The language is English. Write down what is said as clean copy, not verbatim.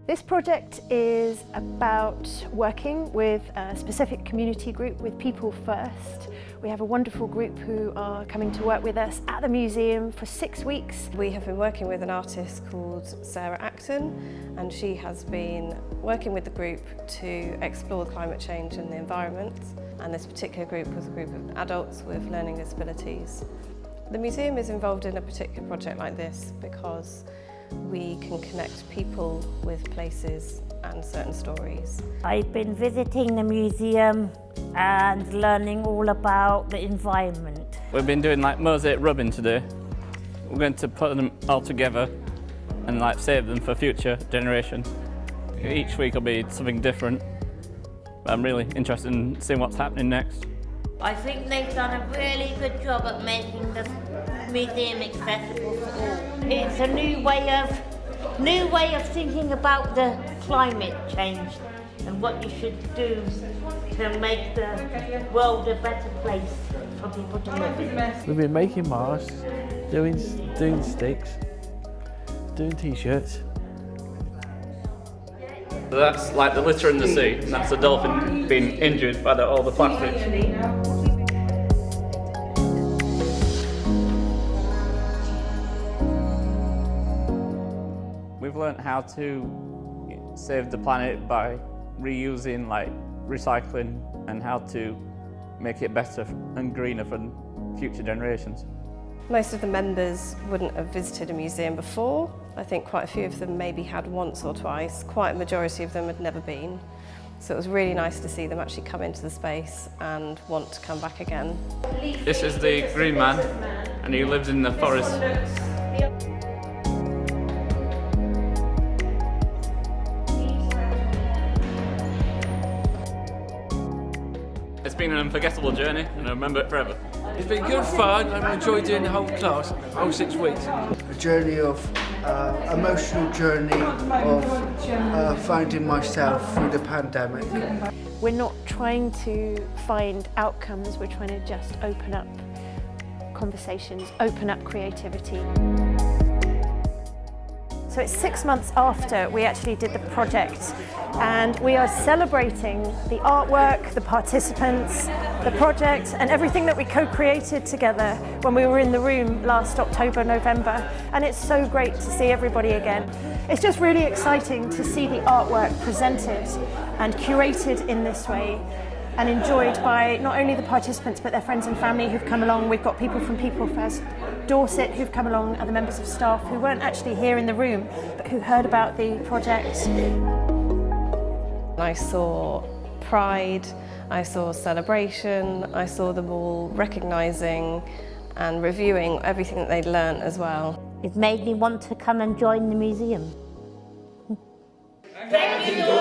This project is about working with a specific community group, with people first. We have a wonderful group who are coming to work with us at the museum for 6 weeks. We have been working with an artist called Acton, and she has been working with the group to explore climate change and the environment. And this particular group was a group of adults with learning disabilities. The museum is involved in a particular project like this because we can connect people with places and certain stories. I've been visiting the museum and learning all about the environment. We've been doing like mosaic rubbing today. We're going to put them all together and like save them for future generations. Each week will be something different. I'm really interested in seeing what's happening next. I think they've done a really good job at making the museum accessible for all. It's a new way of thinking about the climate change and what you should do to make the world a better place for people to live in. We've been making masks, doing sticks, doing t-shirts. So that's like the litter in the sea, and that's the dolphin being injured by all the plastics. We've learned how to save the planet by reusing, like recycling, and how to make it better and greener for future generations. Most of the members wouldn't have visited a museum before. I think quite a few of them maybe had once or twice. Quite a majority of them had never been. So it was really nice to see them actually come into the space and want to come back again. This is the green man, and he lives in the forest. It's been an unforgettable journey, and I remember it forever. It's been good fun. I've enjoyed doing the whole class, whole 6 weeks. A journey of, emotional journey of finding myself through the pandemic. We're not trying to find outcomes, we're trying to just open up conversations, open up creativity. So it's 6 months after we actually did the project, and we are celebrating the artwork, the participants, the project, and everything that we co-created together when we were in the room last October, November. And it's so great to see everybody again. It's just really exciting to see the artwork presented and curated in this way, and enjoyed by not only the participants but their friends and family who've come along. We've got people from People First Dorset who've come along, other members of staff who weren't actually here in the room but who heard about the project. I saw pride, I saw celebration, I saw them all recognising and reviewing everything that they'd learnt as well. It made me want to come and join the museum. Thank you.